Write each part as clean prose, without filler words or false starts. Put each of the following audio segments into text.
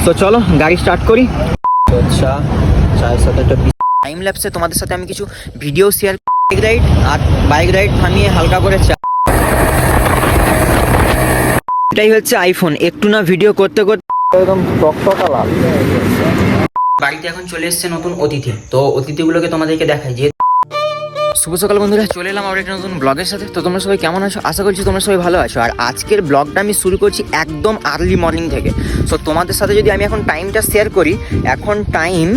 তো চলো গাড়ি স্টার্ট করি। আচ্ছা, চায়ের সাথে একটা টাইম ল্যাপসে তোমাদের সাথে আমি কিছু ভিডিও শেয়ার, বাইক রাইড আর বাইক রাইড থামিয়ে হালকা করে চা। এটাই হচ্ছে আইফোন, একটু না ভিডিও করতে করতে একদম টকটকা লাল। বাড়িতে এখন চলে এসছে নতুন অতিথি, তো অতিথিগুলোকে তোমাদেরকে দেখাই। যে শুভ সকাল বন্ধুরা, চলে এলাম আবার একটা নতুন ব্লগের সাথে। তো তোমরা সবাই কেমন আছো? আশা করছি তোমরা সবাই ভালো আছো। আর আজকের ব্লগটা আমি শুরু করছি একদম আর্লি মর্নিং থেকে। সো তোমাদের সাথে যদি আমি এখন টাইমটা শেয়ার করি, এখন টাইম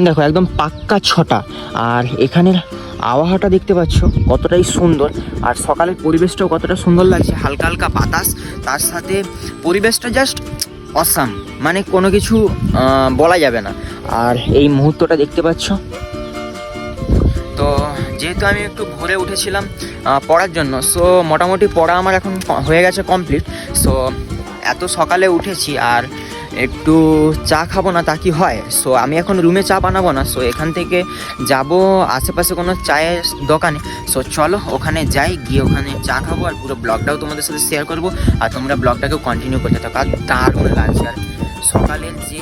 দেখো একদম পাক্কা 6টা। আর এখানের আবহাওয়াটা দেখতে পাচ্ছ কতটাই সুন্দর, আর সকালের পরিবেশটাও কতটা সুন্দর লাগছে। হালকা হালকা বাতাস, তার সাথে পরিবেশটা জাস্ট অসাম, মানে কোনো কিছু বলা যাবে না। আর এই মুহূর্তটা দেখতে পাচ্ছ। তো যেহেতু আমি একটু ভোরে উঠেছিলাম পড়ার জন্য, সো মোটামুটি পড়া আমার এখন হয়ে গেছে কমপ্লিট। সো এত সকালে উঠেছি আর একটু চা খাবো না তা কি হয়? সো আমি এখন রুমে চা বানাবো না, সো এখান থেকে যাব আশেপাশে কোনো চায়ের দোকানে। সো চলো ওখানে যাই, গিয়ে ওখানে চা খাবো আর পুরো ব্লগটাও তোমাদের সাথে শেয়ার করবো। আর তোমরা ব্লগটাকেও কন্টিনিউ করতে থাকো। আর দারুণ লাগছে। আর সকালের যে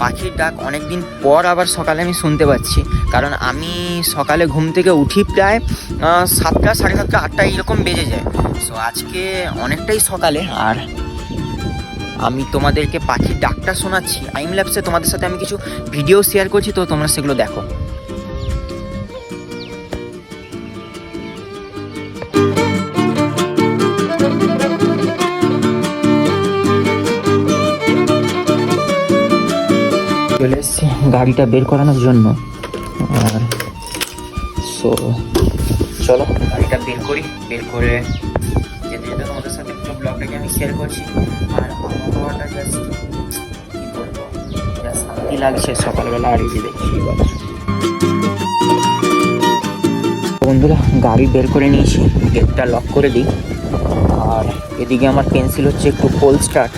পাখির ডাক অনেকদিন পর আবার সকালে আমি শুনতে পাচ্ছি, কারণ আমি সকালে ঘুম থেকে উঠি প্রায় 7টা, 7:30, 8টা এরকম বেজে যায়। সো আজকে অনেকটাই সকালে, আর আমি তোমাদেরকে পাখির ডাকটা শোনাচ্ছি। টাইম ল্যাপসে তোমাদের সাথে আমি কিছু ভিডিও শেয়ার করছি, তো তোমরা সেগুলো দেখো। চলে এসছি গাড়িটা বের করানোর জন্য। আর সো চলো গাড়িটা বের করি, বের করে যেতে যেতে তোমাদের সাথে একটু ব্লগটাকে আমি শেয়ার করছি। আর আবহাওয়াটা জাস্ট কী বলবো, যা শান্তি লাগছে সকালবেলা। আর এই যে দেখছি বন্ধুরা, গাড়ি বের করে নিয়েছি, গেটটা লক করে দিই। আর এদিকে আমার পেন্সিল হচ্ছে একটু কোল্ড স্টার্ট।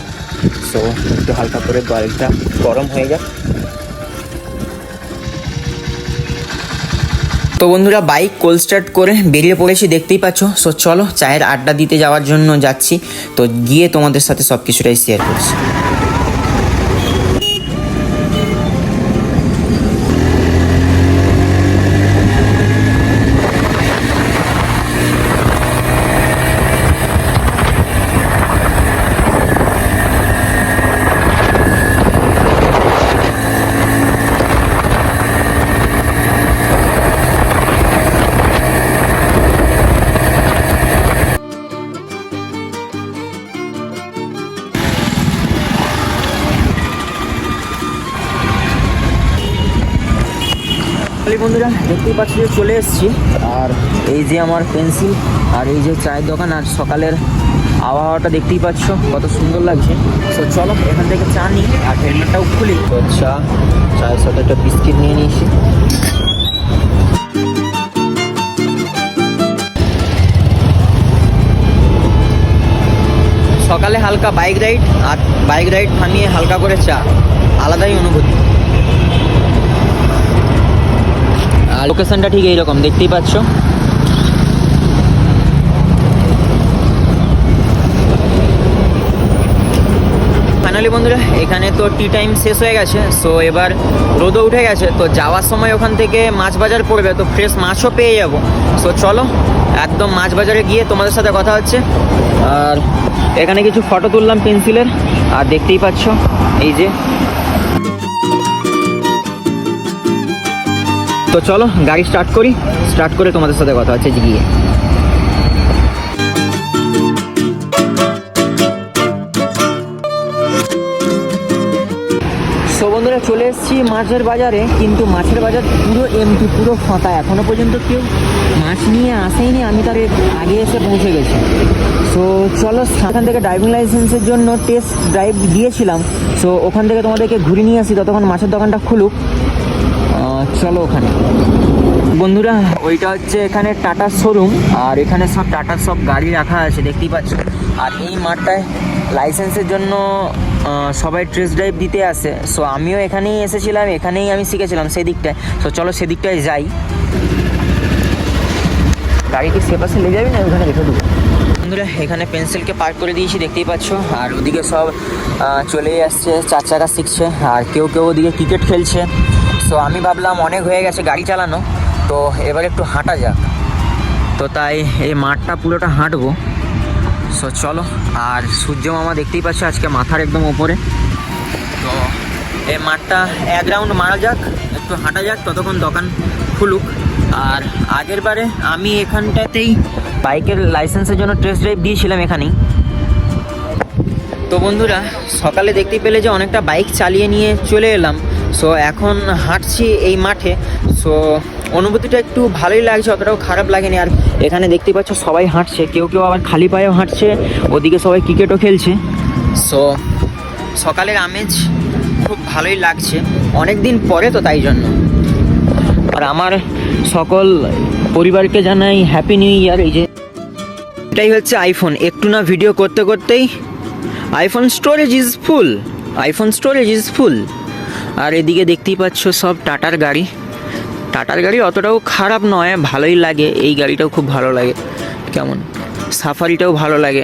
সো একটু হালকা করে গাড়িটা গরম হয়ে যাক। তো বন্ধুরা, বাইক কোল্ড স্টার্ট করে বেরিয়ে পড়েছি, দেখতেই পাচ্ছ। সো চলো চায়ের আড্ডা দিতে যাওয়ার জন্য যাচ্ছি। তো গিয়ে তোমাদের সাথে সব কিছুটাই শেয়ার করছি। বন্ধুরা, দেখতেই পাচ্ছি যে চলে এসেছি। আর এই যে আমার পেন্সিল, আর এই যে চায়ের দোকান, আর সকালের আবহাওয়াটা দেখতেই পাচ্ছ কত সুন্দর লাগছে। তো চলো এখান থেকে চা নিই আর হেলমেটটাও খুলি। তো চায়ের সাথে একটা বিস্কিট নিয়ে নিয়েছি। সকালে হালকা বাইক রাইড, আর বাইক রাইড থামিয়ে হালকা করে চা, আলাদাই অনুভূতি। আর লোকেশনটা ঠিক এইরকম দেখতেই পাচ্ছ। ফাইনালি বন্ধুরা, এখানে তো টি টাইম শেষ হয়ে গেছে। সো এবার রোদও উঠে গেছে, তো যাওয়ার সময় ওখান থেকে মাছ বাজার পড়বে, তো ফ্রেশ মাছও পেয়ে যাবো। সো চলো একদম মাছ বাজারে গিয়ে তোমাদের সাথে কথা হচ্ছে। আর এখানে কিছু ফটো তুললাম পেন্সিলের, আর দেখতেই পাচ্ছ এই যে। তো চলো গাড়ি স্টার্ট করি, স্টার্ট করে তোমাদের সাথে কথা হচ্ছে গিয়ে। সো বন্ধুরা, চলে এসেছি মাছের বাজারে, কিন্তু মাছের বাজার পুরো এমটি, পুরো ফাঁকা। এখনও পর্যন্ত কেউ মাছ নিয়ে আসেইনি, আমি তার আগে এসে পৌঁছে গেছি। সো চলো, সেখান থেকে ড্রাইভিং লাইসেন্সের জন্য টেস্ট ড্রাইভ দিয়েছিলাম। সো ওখান থেকে তোমাদেরকে ঘুরে নিয়ে আসি, ততক্ষণ মাছের দোকানটা খুলুক। চলো ওখানে। বন্ধুরা, ওইটা হচ্ছে এখানে টাটার শোরুম, আর এখানে সব টাটার সব গাড়ি রাখা আছে দেখতেই পাচ্ছ। আর এই মাঠটায় লাইসেন্সের জন্য সবাই টেস্ট ড্রাইভ দিতে আসে। সো আমিও এখানেই এসেছিলাম, এখানেই আমি শিখেছিলাম সেই দিকটায়। সো চলো সেদিকটায় যাই। গাড়ি কি সে পাশে নিয়ে যাবি না ওখানে রেখে দেবো? বন্ধুরা এখানে পেন্সিলকে পার্ক করে দিয়েছি দেখতেই পাচ্ছ, আর ওদিকে সব চলেই আসছে, 4 চাকা শিখছে, আর কেউ কেউ ওদিকে ক্রিকেট খেলছে। সো আমি ভাবলাম অনেক হয়ে গেছে গাড়ি চালানো, তো এবার একটু হাঁটা যাক। তো তাই এই মাঠটা পুরোটা হাঁটবো। সো চলো, আর সূর্য মামা দেখতেই পাচ্ছ আজকে মাথার একদম ওপরে। তো এই মাঠটা 1 রাউন্ড মারা যাক, একটু হাঁটা যাক, ততক্ষণ দোকান খুলুক। আর আগের বারে আমি এখানটাতেই বাইকের লাইসেন্সের জন্য টেস্ট ড্রাইভ দিয়েছিলাম এখানেই। তো বন্ধুরা সকালে দেখতে পেলে যে অনেকটা বাইক চালিয়ে নিয়ে চলে এলাম। সো এখন হাঁটছি এই মাঠে। সো অনুভূতিটা একটু ভালোই লাগছে, অতটাও খারাপ লাগেনি। আর এখানে দেখতে পাচ্ছ সবাই হাঁটছে, কেউ কেউ আবার খালি পায়েও হাঁটছে, ওদিকে সবাই ক্রিকেটও খেলছে। সো সকালের আমেজ খুব ভালোই লাগছে, অনেক দিন পরে তো তাই জন্য। আর আমার সকল পরিবারকে জানাই হ্যাপি নিউ ইয়ার। এই যে এটাই হচ্ছে আইফোন, একটু না ভিডিও করতে করতেই আইফোন স্টোরেজ ইজ ফুল। আর এদিকে দেখতেই পাচ্ছ সব টাটার গাড়ি অতটাও খারাপ নয়, ভালোই লাগে। এই গাড়িটাও খুব ভালো লাগে, কেমন সাফারিটাও ভালো লাগে।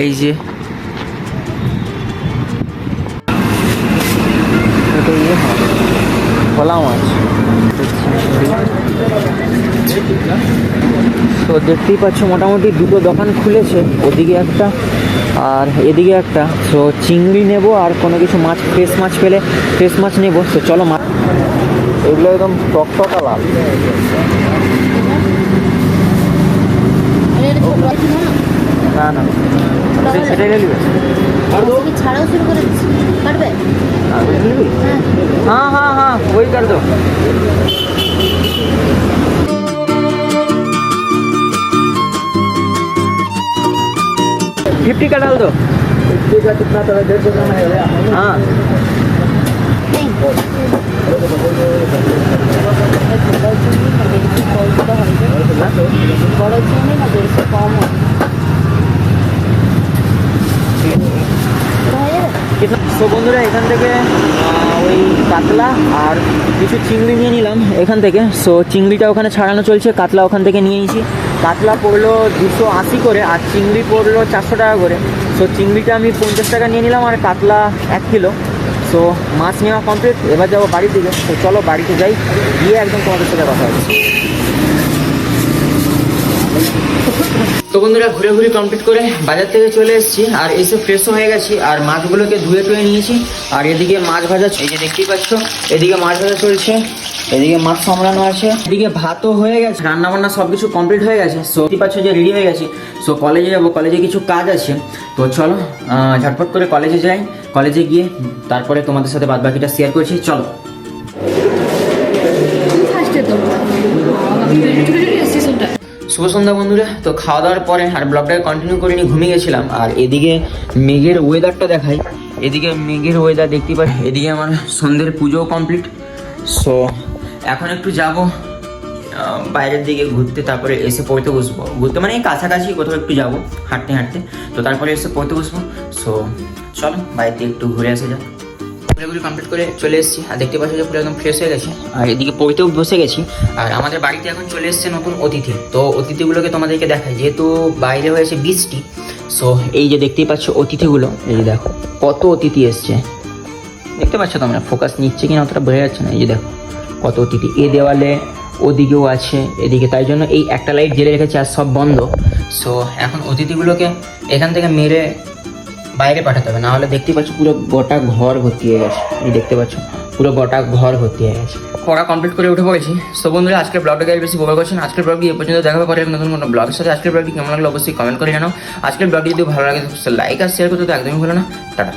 এই যে ভোলা মাছ, তো দেখতেই পাচ্ছ মোটামুটি 2টো দোকান খুলেছে, ওদিকে একটা আর এদিকে একটা। সো চিংড়ি নেব আর কোনো কিছু মাছ, ফ্রেশ মাছ পেলে ফ্রেশ মাছ নেব। তো চলো মাছ, এগুলো একদম টকটকা লাল। না না সেটাই নেবে, हाँ हाँ हाँ वही कर दो। 50 का डाल दो। 50 का कितना तो 150 का है। हाँ তো বন্ধুরা এখান থেকে ওই কাতলা আর কিছু চিংড়ি নিয়ে নিলাম এখান থেকে। সো চিংড়িটা ওখানে ছাড়ানো চলছে, কাতলা ওখান থেকে নিয়ে নিয়েছি। কাতলা পড়লো 280 করে আর চিংড়ি পড়লো 400 টাকা করে। সো চিংড়িটা আমি 50 টাকা নিয়ে নিলাম আর কাতলা 1 কিলো। সো মাছ নেওয়া কমপ্লিট, এবার যাবো বাড়ির দিকে। তো চলো বাড়িতে যাই, গিয়ে একদম তোমাদের সাথে কথা হচ্ছে। তো বন্ধুরা ঘুরে ঘুরে কমপ্লিট করে বাজার থেকে চলে এসেছি, আর এসে ফ্রেশও হয়ে গেছি, আর মাছগুলোকে ধুয়ে টুয়ে নিয়েছি। আর এদিকে মাছ ভাজা, এই যে দেখতেই পাচ্ছ এদিকে মাছ ভাজা চলছে, এদিকে মাছ সামলানো আছে, এদিকে ভাতও হয়ে গেছে, রান্না বান্না সব কিছু কমপ্লিট হয়ে গেছে। সো দেখতে পাচ্ছ যে রেডি হয়ে গেছি। সো কলেজে যাবো, কলেজে কিছু কাজ আছে। তো চলো ঝটপট করে কলেজে যাই, কলেজে গিয়ে তারপরে তোমাদের সাথে বাদ বাকিটা শেয়ার করছি। চলো। শুভ সন্ধ্যা বন্ধুরা। তো খাওয়া দাওয়ার পরে আর ব্লগটাকে কন্টিনিউ করে নিয়ে ঘুমিয়ে গেছিলাম। আর এদিকে মেঘের ওয়েদারটা দেখাই, এদিকে মেঘের ওয়েদার দেখতে পাই। এদিকে আমার সন্ধ্যের পুজোও কমপ্লিট। সো এখন একটু যাব বাইরের দিকে ঘুরতে, তারপরে এসে পড়তে বসবো। ঘুরতে মানে এই কাছাকাছি কোথাও একটু যাব হাঁটতে হাঁটতে, তো তারপরে এসে পড়তে বসবো। সো চলো বাইরে একটু ঘুরে আসা যাক। ঘুরে কমপ্লিট করে চলে এসেছি, আর দেখতে পাচ্ছি যে পুরো একদম ফ্রেশ হয়ে গেছে। আর এদিকে পড়তেও বসে গেছি। আর আমাদের বাড়িতে এখন চলে এসেছে নতুন অতিথি। তো অতিথিগুলোকে তোমাদেরকে দেখাই, যেহেতু বাইরে হয়েছে বৃষ্টি। সো এই যে দেখতেই পাচ্ছ অতিথিগুলো, এই যে দেখো কত অতিথি এসছে, দেখতে পাচ্ছ তোমরা, ফোকাস নিচ্ছে কিনা অতটা বোঝা যাচ্ছে না। এই যে দেখো কত অতিথি, এ দেওয়ালে ওদিকেও আছে, এদিকে, তাই জন্য এই একটা লাইট জেলে রেখেছে আর সব বন্ধ। সো এখন অতিথিগুলোকে এখান থেকে মেরে বাইরে পাঠাতে হবে, না হলে দেখতে পাচ্ছ পুরো গোটা ঘর ভর্তি হয়ে গেছে। এই দেখতে পাচ্ছ পুরো গোটা ঘর ভর্তি হয়ে গেছে। পড়া কমপ্লিট করে উঠে পড়েছি। সো বন্ধুরা আজকের ব্লগটাকে বেশি ব্যবহার করছেন। আজকের ব্লগটি এ পর্যন্ত দেখা পরে নতুন কোনো ব্লগের সাথে। আজকের ব্লগটি কেমন লাগলো অবশ্যই কমেন্ট করে জানাও। আজকের ব্লগটি যদি ভালো লাগে লাইক আর শেয়ার করতে তো একদমই ভুলো না। টাটা।